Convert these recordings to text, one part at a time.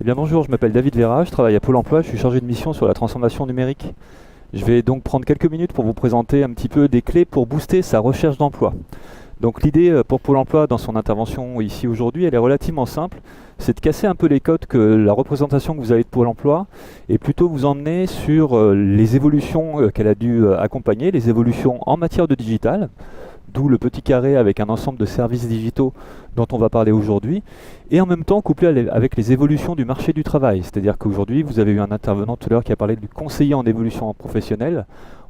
Eh bien bonjour, je m'appelle David Vera, je travaille à Pôle emploi, je suis chargé de mission sur la transformation numérique. Je vais donc prendre quelques minutes pour vous présenter un petit peu des clés pour booster sa recherche d'emploi. Donc l'idée pour Pôle emploi dans son intervention ici aujourd'hui, elle est relativement simple. C'est de casser un peu les codes que la représentation que vous avez de Pôle emploi et plutôt vous emmener sur les évolutions qu'elle a dû accompagner, les évolutions en matière de digital, d'où le petit carré avec un ensemble de services digitaux dont on va parler aujourd'hui, et en même temps couplé avec les évolutions du marché du travail. C'est-à-dire qu'aujourd'hui, vous avez eu un intervenant tout à l'heure qui a parlé du conseiller en évolution professionnelle.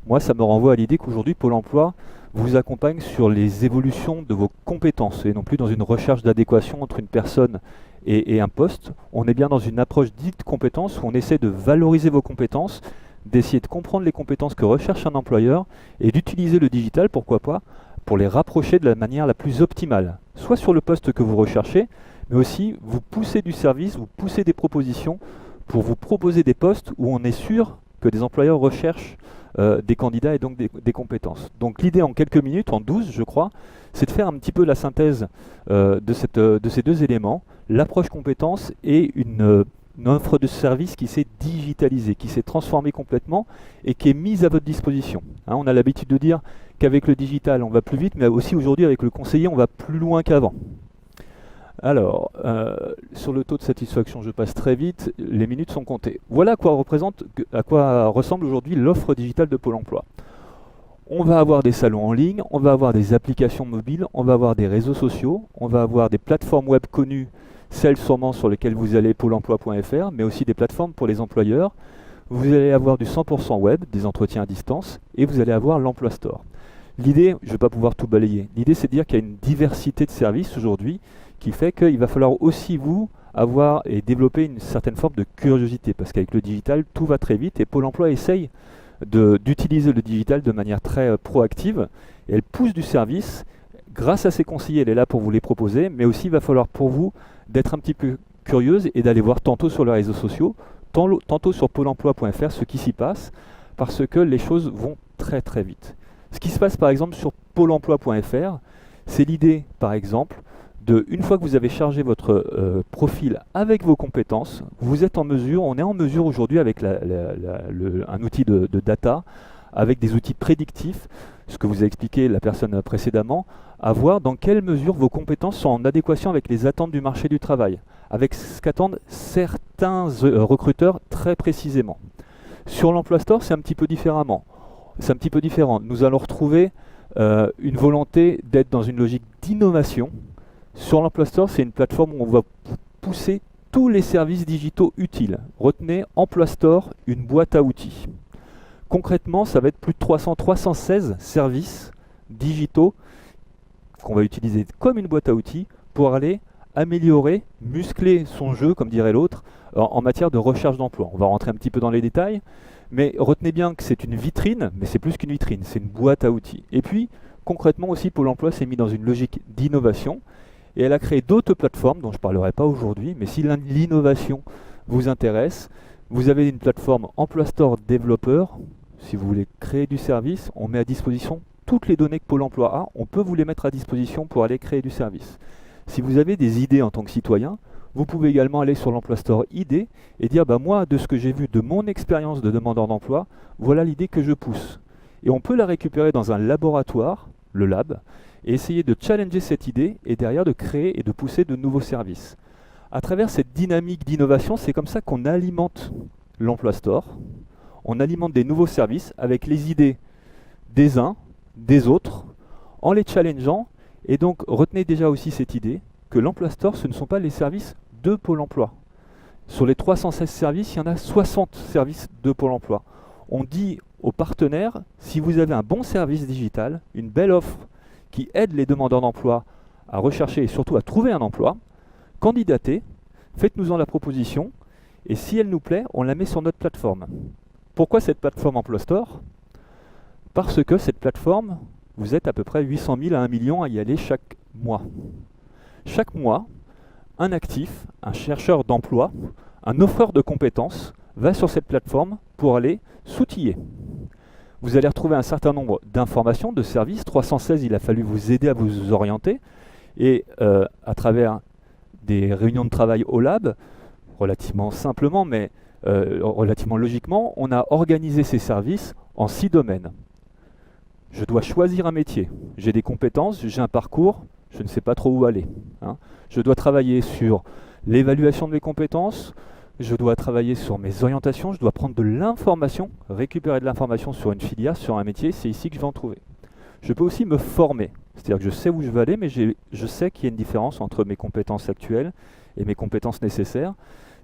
Moi, ça me renvoie à l'idée qu'aujourd'hui, Pôle emploi vous accompagne sur les évolutions de vos compétences, et non plus dans une recherche d'adéquation entre une personne et un poste. On est bien dans une approche dite compétences, où on essaie de valoriser vos compétences, d'essayer de comprendre les compétences que recherche un employeur, et d'utiliser le digital, pourquoi pas, pour les rapprocher de la manière la plus optimale, soit sur le poste que vous recherchez, mais aussi vous poussez du service, vous poussez des propositions pour vous proposer des postes où on est sûr que des employeurs recherchent des candidats et donc des compétences. Donc l'idée en quelques minutes, en 12 je crois, c'est de faire un petit peu la synthèse de ces deux éléments, l'approche compétence et une offre de service qui s'est digitalisée, qui s'est transformée complètement et qui est mise à votre disposition. Hein, on a l'habitude de dire qu'avec le digital on va plus vite, mais aussi aujourd'hui avec le conseiller on va plus loin qu'avant. Alors, sur le taux de satisfaction, je passe très vite, les minutes sont comptées. Voilà à quoi ressemble aujourd'hui l'offre digitale de Pôle emploi. On va avoir des salons en ligne, on va avoir des applications mobiles, on va avoir des réseaux sociaux, on va avoir des plateformes web connues, celles sûrement sur lesquelles vous allez, pôle emploi.fr, mais aussi des plateformes pour les employeurs. Vous allez avoir du 100% web, des entretiens à distance, et vous allez avoir l'Emploi Store. L'idée, je ne vais pas pouvoir tout balayer, l'idée c'est de dire qu'il y a une diversité de services aujourd'hui qui fait qu'il va falloir aussi vous avoir et développer une certaine forme de curiosité, parce qu'avec le digital, tout va très vite et Pôle emploi essaye d'utiliser le digital de manière très proactive, et elle pousse du service. Grâce à ses conseillers, elle est là pour vous les proposer, mais aussi il va falloir pour vous d'être un petit peu curieuse et d'aller voir tantôt sur les réseaux sociaux, tantôt sur pôle emploi.fr ce qui s'y passe, parce que les choses vont très très vite. Ce qui se passe par exemple sur pôle emploi.fr, c'est l'idée par exemple une fois que vous avez chargé votre profil avec vos compétences, vous êtes en mesure, on est en mesure aujourd'hui avec un outil de data, avec des outils prédictifs, ce que vous a expliqué la personne précédemment, à voir dans quelle mesure vos compétences sont en adéquation avec les attentes du marché du travail, avec ce qu'attendent certains recruteurs très précisément. Sur l'Emploi Store, c'est un petit peu différemment. C'est un petit peu différent. Nous allons retrouver une volonté d'être dans une logique d'innovation. Sur l'Emploi Store, c'est une plateforme où on va pousser tous les services digitaux utiles. Retenez Emploi Store, une boîte à outils. Concrètement, ça va être plus de 316 services digitaux qu'on va utiliser comme une boîte à outils pour aller améliorer, muscler son jeu, comme dirait l'autre, en matière de recherche d'emploi. On va rentrer un petit peu dans les détails, mais retenez bien que c'est une vitrine, mais c'est plus qu'une vitrine, c'est une boîte à outils. Et puis, concrètement aussi, Pôle emploi s'est mis dans une logique d'innovation, et elle a créé d'autres plateformes dont je ne parlerai pas aujourd'hui, mais si l'innovation vous intéresse, vous avez une plateforme Emploi Store développeur. Si vous voulez créer du service, on met à disposition toutes les données que Pôle emploi a, on peut vous les mettre à disposition pour aller créer du service. Si vous avez des idées en tant que citoyen, vous pouvez également aller sur l'Emploi Store idées et dire moi, de ce que j'ai vu de mon expérience de demandeur d'emploi, voilà l'idée que je pousse. Et on peut la récupérer dans un laboratoire, le lab, et essayer de challenger cette idée et derrière de créer et de pousser de nouveaux services. À travers cette dynamique d'innovation, c'est comme ça qu'on alimente l'Emploi Store. On alimente des nouveaux services avec les idées des uns, des autres, en les challengeant. Et donc, retenez déjà aussi cette idée que l'Emploi Store, ce ne sont pas les services de Pôle emploi. Sur les 316 services, il y en a 60 services de Pôle emploi. On dit aux partenaires, si vous avez un bon service digital, une belle offre qui aide les demandeurs d'emploi à rechercher et surtout à trouver un emploi, candidatez, faites-nous-en la proposition, et si elle nous plaît, on la met sur notre plateforme. Pourquoi cette plateforme Emploi Store ? Parce que cette plateforme, vous êtes à peu près 800 000 à 1 million à y aller chaque mois. Chaque mois, un actif, un chercheur d'emploi, un offreur de compétences va sur cette plateforme pour aller s'outiller. Vous allez retrouver un certain nombre d'informations, de services. 316, il a fallu vous aider à vous orienter. Et à travers des réunions de travail au lab, relativement simplement, mais relativement logiquement, on a organisé ces services en 6 domaines. Je dois choisir un métier. J'ai des compétences, j'ai un parcours, je ne sais pas trop où aller. Hein. Je dois travailler sur l'évaluation de mes compétences, je dois travailler sur mes orientations, je dois prendre de l'information, récupérer de l'information sur une filière, sur un métier, c'est ici que je vais en trouver. Je peux aussi me former, c'est-à-dire que je sais où je veux aller, mais je sais qu'il y a une différence entre mes compétences actuelles et mes compétences nécessaires.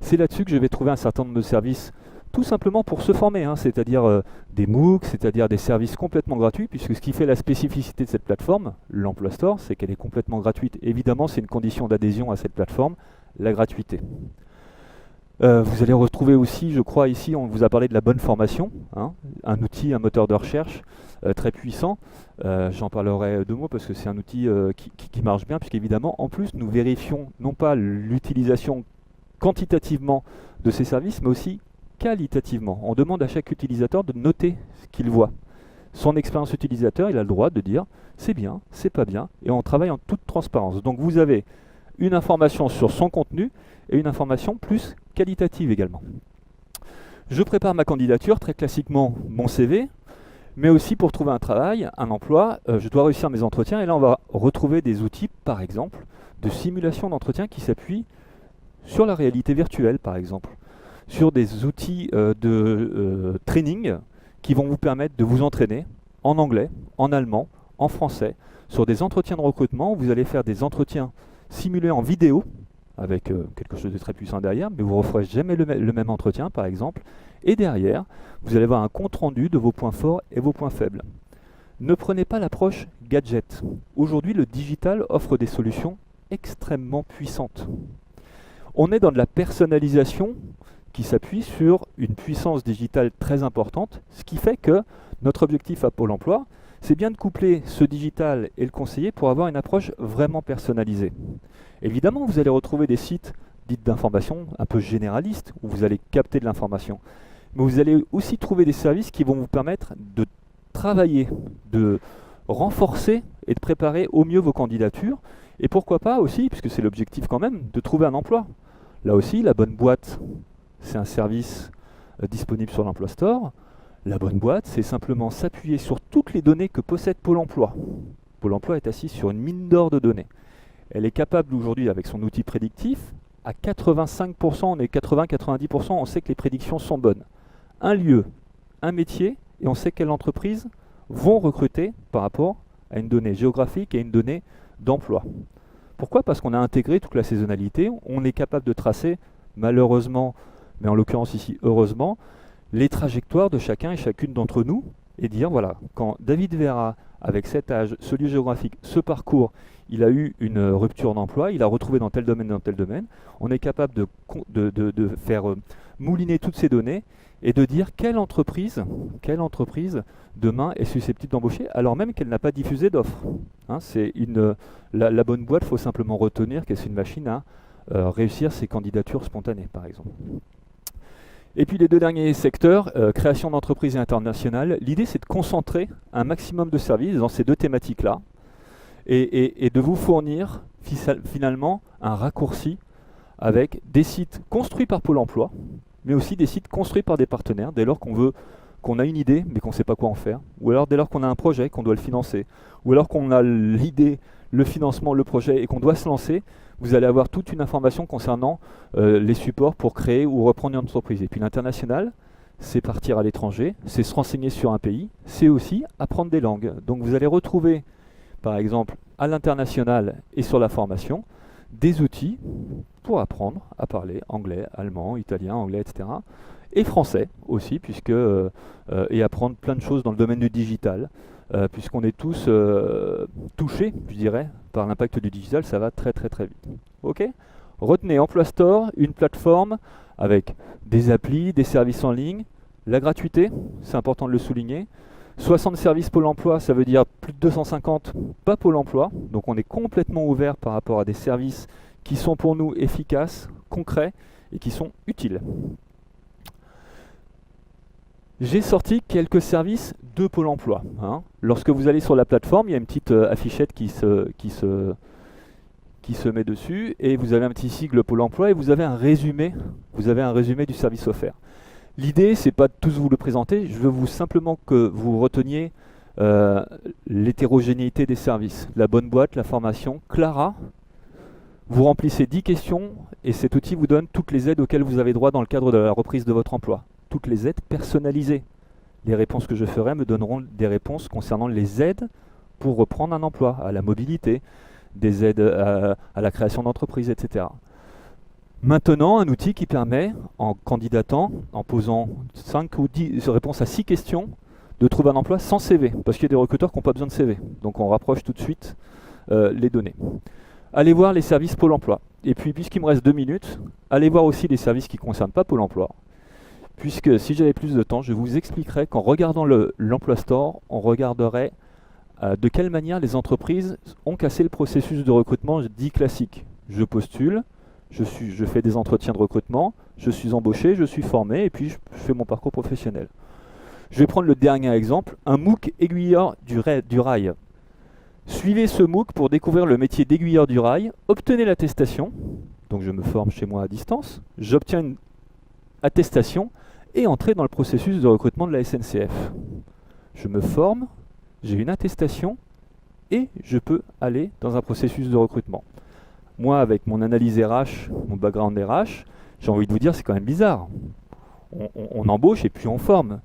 C'est là-dessus que je vais trouver un certain nombre de services, tout simplement pour se former, hein, c'est-à-dire des MOOC, c'est-à-dire des services complètement gratuits, puisque ce qui fait la spécificité de cette plateforme, l'Emploi Store, c'est qu'elle est complètement gratuite. Évidemment, c'est une condition d'adhésion à cette plateforme, la gratuité. Vous allez retrouver aussi, je crois ici, on vous a parlé de la bonne formation, hein, un outil, un moteur de recherche très puissant. J'en parlerai 2 mots parce que c'est un outil qui marche bien, puisqu'évidemment, en plus, nous vérifions non pas l'utilisation quantitativement de ces services, mais aussi qualitativement. On demande à chaque utilisateur de noter ce qu'il voit. Son expérience utilisateur, il a le droit de dire c'est bien, c'est pas bien, et on travaille en toute transparence. Donc vous avez une information sur son contenu et une information plus qualitative également. Je prépare ma candidature, très classiquement mon CV, mais aussi pour trouver un travail, un emploi, je dois réussir mes entretiens, et là on va retrouver des outils, par exemple, de simulation d'entretien qui s'appuient sur la réalité virtuelle, par exemple, sur des outils de training qui vont vous permettre de vous entraîner en anglais, en allemand, en français, sur des entretiens de recrutement où vous allez faire des entretiens simulés en vidéo, avec quelque chose de très puissant derrière, mais vous ne referez jamais le même entretien, par exemple, et derrière, vous allez avoir un compte-rendu de vos points forts et vos points faibles. Ne prenez pas l'approche gadget. Aujourd'hui, le digital offre des solutions extrêmement puissantes. On est dans de la personnalisation qui s'appuie sur une puissance digitale très importante, ce qui fait que notre objectif à Pôle emploi, c'est bien de coupler ce digital et le conseiller pour avoir une approche vraiment personnalisée. Évidemment, vous allez retrouver des sites dits d'information un peu généralistes, où vous allez capter de l'information. Mais vous allez aussi trouver des services qui vont vous permettre de travailler, de renforcer et de préparer au mieux vos candidatures. Et pourquoi pas aussi, puisque c'est l'objectif quand même, de trouver un emploi. Là aussi, la bonne boîte, c'est un service disponible sur l'Emploi Store. La bonne boîte, c'est simplement s'appuyer sur toutes les données que possède Pôle emploi. Pôle emploi est assis sur une mine d'or de données. Elle est capable aujourd'hui, avec son outil prédictif, à 85%, on est 80-90%, on sait que les prédictions sont bonnes. Un lieu, un métier, et on sait quelles entreprises vont recruter par rapport à une donnée géographique et à une donnée d'emploi. Pourquoi? Parce qu'on a intégré toute la saisonnalité, on est capable de tracer, malheureusement, mais en l'occurrence ici, heureusement, les trajectoires de chacun et chacune d'entre nous, et dire, voilà, quand David Vera, avec cet âge, ce lieu géographique, ce parcours, il a eu une rupture d'emploi, il a retrouvé dans tel domaine, on est capable de faire mouliner toutes ces données et de dire quelle entreprise demain est susceptible d'embaucher, alors même qu'elle n'a pas diffusé d'offre. Hein, la bonne boîte, il faut simplement retenir que c'est une machine à réussir ses candidatures spontanées, par exemple. Et puis les 2 derniers secteurs, création d'entreprises et internationales, l'idée c'est de concentrer un maximum de services dans ces 2 thématiques-là et de vous fournir finalement un raccourci avec des sites construits par Pôle emploi, mais aussi des sites construits par des partenaires dès lors qu'on a une idée mais qu'on ne sait pas quoi en faire, ou alors dès lors qu'on a un projet, qu'on doit le financer, ou alors qu'on a l'idée, le financement, le projet et qu'on doit se lancer. Vous allez avoir toute une information concernant les supports pour créer ou reprendre une entreprise. Et puis l'international, c'est partir à l'étranger, c'est se renseigner sur un pays, c'est aussi apprendre des langues. Donc vous allez retrouver, par exemple, à l'international et sur la formation, des outils pour apprendre à parler anglais, allemand, italien, anglais, etc. Et français aussi, et apprendre plein de choses dans le domaine du digital. Puisqu'on est tous touchés, je dirais, par l'impact du digital, ça va très très très vite. Ok ? Retenez Emploi Store, une plateforme avec des applis, des services en ligne, la gratuité, c'est important de le souligner. 60 services Pôle emploi, ça veut dire plus de 250, pas Pôle emploi. Donc on est complètement ouvert par rapport à des services qui sont pour nous efficaces, concrets et qui sont utiles. J'ai sorti quelques services de Pôle emploi. Hein. Lorsque vous allez sur la plateforme, il y a une petite affichette qui qui se met dessus, et vous avez un petit sigle Pôle emploi, et vous avez un résumé du service offert. L'idée, c'est pas de tous vous le présenter, je veux simplement que vous reteniez l'hétérogénéité des services. La bonne boîte, la formation, Clara, vous remplissez 10 questions, et cet outil vous donne toutes les aides auxquelles vous avez droit dans le cadre de la reprise de votre emploi. Toutes les aides personnalisées. Les réponses que je ferai me donneront des réponses concernant les aides pour reprendre un emploi, à la mobilité, des aides à la création d'entreprise, etc. Maintenant, un outil qui permet, en candidatant, en posant 5 ou 10 réponses à 6 questions, de trouver un emploi sans CV, parce qu'il y a des recruteurs qui n'ont pas besoin de CV. Donc on rapproche tout de suite les données. Allez voir les services Pôle emploi. Et puis, puisqu'il me reste 2 minutes, allez voir aussi les services qui ne concernent pas Pôle emploi. Puisque si j'avais plus de temps, je vous expliquerai qu'en regardant l'Emploi Store, on regarderait de quelle manière les entreprises ont cassé le processus de recrutement dit classique. Je postule, je fais des entretiens de recrutement, je suis embauché, je suis formé et puis je fais mon parcours professionnel. Je vais prendre le dernier exemple, un MOOC aiguilleur du rail. Suivez ce MOOC pour découvrir le métier d'aiguilleur du rail, obtenez l'attestation, donc je me forme chez moi à distance, j'obtiens une attestation et entrez dans le processus de recrutement de la SNCF. Je me forme, j'ai une attestation et je peux aller dans un processus de recrutement. Moi, avec mon analyse RH, mon background RH, j'ai envie de vous dire, c'est quand même bizarre. On embauche et puis on forme.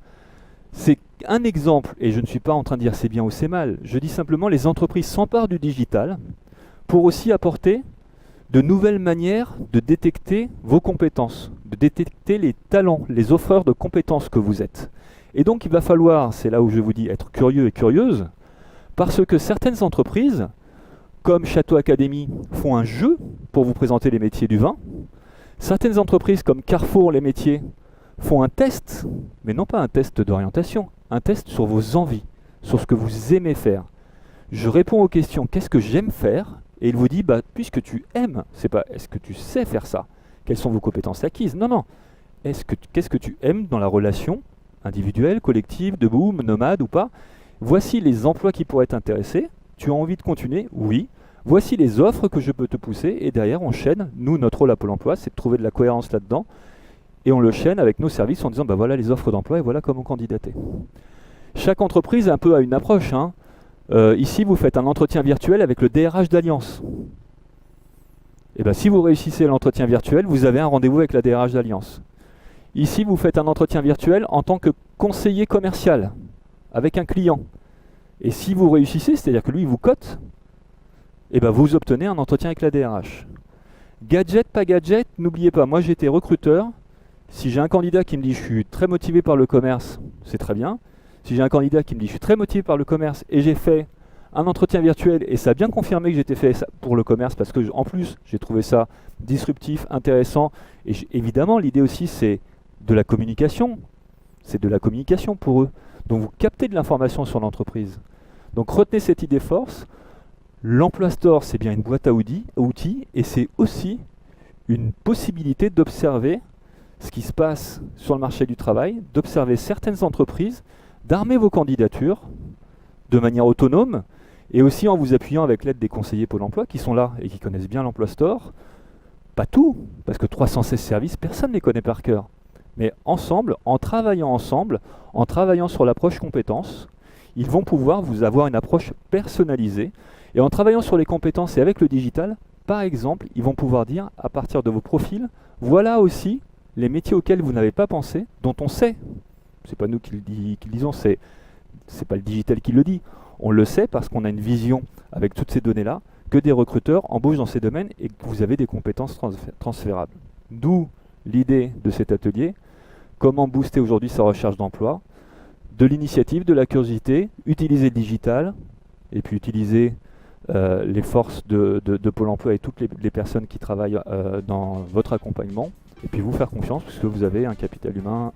C'est un exemple, et je ne suis pas en train de dire c'est bien ou c'est mal. Je dis simplement les entreprises s'emparent du digital pour aussi apporter de nouvelles manières de détecter vos compétences, de détecter les talents, les offreurs de compétences que vous êtes. Et donc il va falloir, c'est là où je vous dis, être curieux et curieuse, parce que certaines entreprises, comme Château Académie, font un jeu pour vous présenter les métiers du vin. Certaines entreprises comme Carrefour les métiers font un test, mais non pas un test d'orientation, un test sur vos envies, sur ce que vous aimez faire. Je réponds aux questions, qu'est-ce que j'aime faire? Et il vous dit, puisque tu aimes, c'est pas est-ce que tu sais faire ça? Quelles sont vos compétences acquises? Non, non. Qu'est-ce que tu aimes dans la relation individuelle, collective, debout, nomade ou pas? Voici les emplois qui pourraient t'intéresser. Tu as envie de continuer? Oui. Voici les offres que je peux te pousser. Et derrière, on chaîne. Nous, notre rôle à Pôle emploi, c'est de trouver de la cohérence là-dedans. Et on le chaîne avec nos services en disant, voilà les offres d'emploi et voilà comment candidater. Chaque entreprise un peu a une approche, hein. Ici, vous faites un entretien virtuel avec le DRH d'Alliance. Et bien, si vous réussissez l'entretien virtuel, vous avez un rendez-vous avec la DRH d'Alliance. Ici, vous faites un entretien virtuel en tant que conseiller commercial avec un client. Et si vous réussissez, c'est-à-dire que lui, il vous cote, et ben vous obtenez un entretien avec la DRH. Gadget, pas gadget, n'oubliez pas, moi j'étais recruteur. Si j'ai un candidat qui me dit je suis très motivé par le commerce, c'est très bien. Si j'ai un candidat qui me dit je suis très motivé par le commerce et j'ai fait un entretien virtuel et ça a bien confirmé que j'étais fait ça pour le commerce parce que en plus j'ai trouvé ça disruptif, intéressant et évidemment l'idée aussi c'est de la communication. C'est de la communication pour eux. Donc vous captez de l'information sur l'entreprise. Donc retenez cette idée force. L'Emploi Store c'est bien une boîte à outils et c'est aussi une possibilité d'observer ce qui se passe sur le marché du travail, d'observer certaines entreprises, d'armer vos candidatures de manière autonome et aussi en vous appuyant avec l'aide des conseillers Pôle emploi qui sont là et qui connaissent bien l'Emploi Store. Pas tout, parce que 316 services, personne ne les connaît par cœur. Mais ensemble, en travaillant sur l'approche compétences, ils vont pouvoir vous avoir une approche personnalisée. Et en travaillant sur les compétences et avec le digital, par exemple, ils vont pouvoir dire, à partir de vos profils, voilà aussi les métiers auxquels vous n'avez pas pensé, dont on sait. C'est pas nous qui le disons, c'est pas le digital qui le dit. On le sait parce qu'on a une vision avec toutes ces données-là, que des recruteurs embauchent dans ces domaines et que vous avez des compétences transférables. D'où l'idée de cet atelier, comment booster aujourd'hui sa recherche d'emploi, de l'initiative, de la curiosité, utiliser le digital, et puis utiliser les forces de Pôle emploi et toutes les personnes qui travaillent dans votre accompagnement, et puis vous faire confiance puisque vous avez un capital humain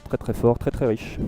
très très fort, très très riche.